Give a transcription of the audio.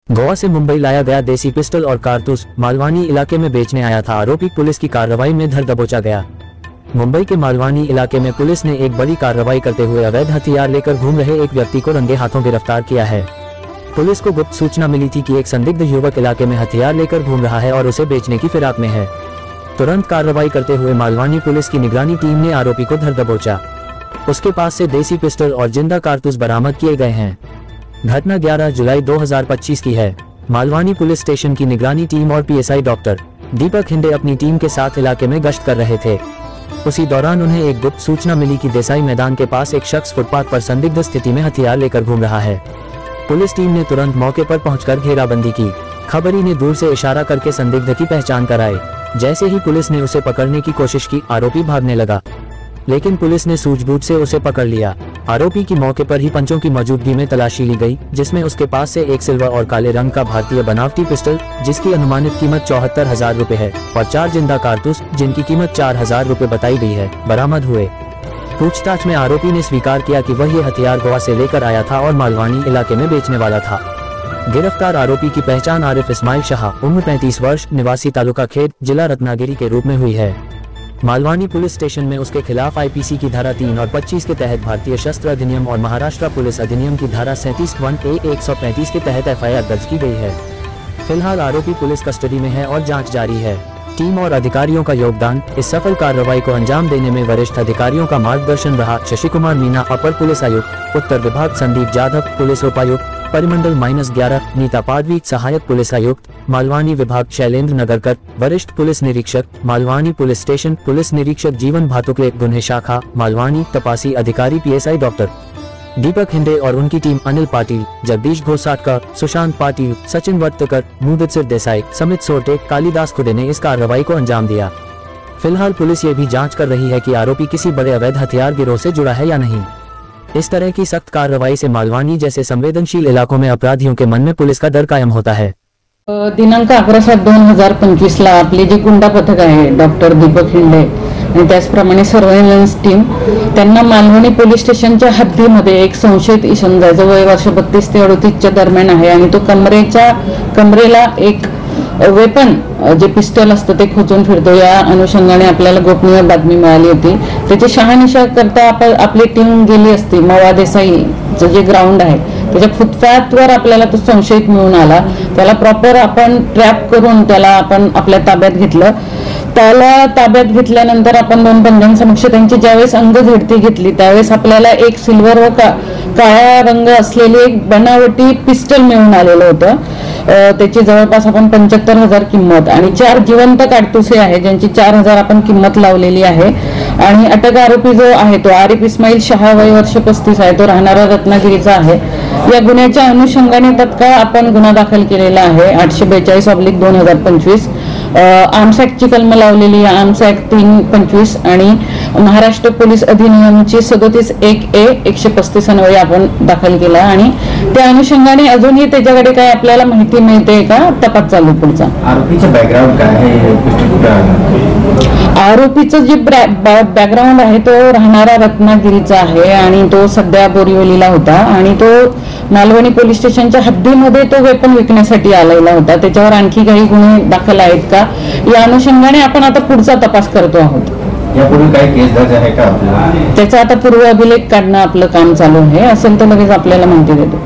गोवा से मुंबई लाया गया देसी पिस्टल और कारतूस मालवानी इलाके में बेचने आया था आरोपी पुलिस की कार्रवाई में धर दबोचा गया। मुंबई के मालवानी इलाके में पुलिस ने एक बड़ी कार्रवाई करते हुए अवैध हथियार लेकर घूम रहे एक व्यक्ति को रंगे हाथों गिरफ्तार किया है। पुलिस को गुप्त सूचना मिली थी कि एक संदिग्ध युवक इलाके में हथियार लेकर घूम रहा है और उसे बेचने की फिराक में है। तुरंत कार्रवाई करते हुए मालवानी पुलिस की निगरानी टीम ने आरोपी को धर दबोचा। उसके पास से देसी पिस्टल और जिंदा कारतूस बरामद किए गए हैं। घटना 11 जुलाई 2025 की है। मालवानी पुलिस स्टेशन की निगरानी टीम और पीएसआई डॉक्टर दीपक हिंडे अपनी टीम के साथ इलाके में गश्त कर रहे थे। उसी दौरान उन्हें एक गुप्त सूचना मिली कि देसाई मैदान के पास एक शख्स फुटपाथ पर संदिग्ध स्थिति में हथियार लेकर घूम रहा है। पुलिस टीम ने तुरंत मौके पर पहुंचकर घेराबंदी की। खबरी ने दूर से इशारा करके संदिग्ध की पहचान कराई। जैसे ही पुलिस ने उसे पकड़ने की कोशिश की, आरोपी भागने लगा, लेकिन पुलिस ने सूझबूझ से उसे पकड़ लिया। आरोपी की मौके पर ही पंचों की मौजूदगी में तलाशी ली गई, जिसमें उसके पास से एक सिल्वर और काले रंग का भारतीय बनावटी पिस्टल जिसकी अनुमानित कीमत 74,000 रुपए है और 4 जिंदा कारतूस जिनकी कीमत 4,000 रुपए बताई गई है बरामद हुए। पूछताछ में आरोपी ने स्वीकार किया कि वह ये हथियार गोवा से लेकर आया था और मालवानी इलाके में बेचने वाला था। गिरफ्तार आरोपी की पहचान आरिफ इस्माइल शाह, उम्र 35 वर्ष, निवासी तालुका खेत, जिला रत्नागिरी के रूप में हुई है। मालवानी पुलिस स्टेशन में उसके खिलाफ आईपीसी की धारा 3 और 25 के तहत भारतीय शस्त्र अधिनियम और महाराष्ट्र पुलिस अधिनियम की धारा 37(1)(a) 135 के तहत एफआईआर दर्ज की गई है। फिलहाल आरोपी पुलिस कस्टडी में है और जांच जारी है। टीम और अधिकारियों का योगदान। इस सफल कार्रवाई को अंजाम देने में वरिष्ठ अधिकारियों का मार्गदर्शन रहा। शशि कुमार मीना, अपर पुलिस आयुक्त उत्तर विभाग, संदीप जाधव, पुलिस उपायुक्त परिमंडल -11, नीता पाडवी, सहायक पुलिस आयुक्त मालवानी विभाग, शैलेंद्र नगरकर, वरिष्ठ पुलिस निरीक्षक मालवानी पुलिस स्टेशन, पुलिस निरीक्षक जीवन भातुकले, गुन्हे शाखा मालवानी, तपासी अधिकारी पीएसआई डॉक्टर दीपक हिंडे और उनकी टीम, अनिल पाटिल, जगदीश घोसाटकर, सुशांत पाटिल, सचिन वर्तकर, मुदस्सिर देसाई, समित सोरटे, कालिदास खुडे ने इस कार्रवाई को अंजाम दिया। फिलहाल पुलिस ये भी जांच कर रही है कि आरोपी किसी बड़े अवैध हथियार गिरोह से जुड़ा है या नहीं। इस तरह की सख्त कार्रवाई से मालवानी जैसे संवेदनशील इलाकों में अपराधियों के मन में पुलिस का डर कायम होता है। दिनांक 11/7/2025 ला आपली जी गुंडा पथक आहे डॉक्टर दीपक हिंडे आणि त्याचप्रमाणे सर्व्हेलन्स टीम त्यांना मालवणी पोलीस स्टेशनच्या हद्दीमध्ये एक संशयित इसम ज्याचं वय वर्ष 32 ते 38 दरम्यान आहे आणि तो कमरेला एक वेपन जे पिस्टल असतं ते खोचून फिरतो। या अनुषंगाने आपल्याला गोपनीय बातमी मिळाली होती। त्याची शहानिशा करता आपली टीम गेली असती। मवा देसाईचं जे ग्राउंड आहे त्याच्या फुटपाथवर आपल्याला तो संशयित मिळून आला। त्याला प्रॉपर आपण ट्रॅप करून त्याला आपण आपल्या ताब्यात घेतलं। त्याला ताब्यात घेतल्यानंतर आपण 2 पंजांसमक्ष त्यांची ज्यावेळेस अंग झडती घेतली त्यावेळेस आपल्याला एक सिल्वर व काळ्या रंग असलेली एक बनावटी पिस्टल मिळून आलेलं होतं। त्याची जवळपास आपण 75,000 किंमत आणि 4 जिवंत काडतुसे आहे ज्यांची 4,000 आपण किंमत लावलेली आहे। आणि अटक आरोपी जो आहे तो आरिफ इस्माइल शाह, वय वर्ष 35 आहे, तो राहणारा रत्नागिरीचा आहे। या गुन्ह्याच्या अनुषंगाने तत्काळ आपण गुन्हा दाखल केलेला आहे 842/2025। आर्म्स ऍक्टची कलम लावलेली आहे, आर्म्स ऍक्ट 325 आणि महाराष्ट्र पोलीस अधिनियमची 37(1)(a) 135 अन्वये आपण दाखल केला आणि त्या अनुषंगाने अजूनही त्याच्याकडे काय आपल्याला माहिती मिळते का तपास चालू पुढचा। आरोपीचं बॅकग्राऊंड काय आहे? आरोपीचं जे बॅकग्राऊंड आहे तो राहणारा रत्नागिरीचा आहे आणि तो सध्या बोरिवलीला होता आणि तो मालवणी पोलीस स्टेशनच्या हद्दीमध्ये तो वेपन विकण्यासाठी आलेला होता। त्याच्यावर आणखी काही गुन्हे दाखल आहेत का या अनुषंगाने आपण आता पुढचा तपास करतो आहोत। यापूर्वी काही केस दर्ज आहे का? त्याचा आता पूर्व अभिलेख काढणं आपलं काम चालू आहे। असेल तर लगेच आपल्याला माहिती देतो।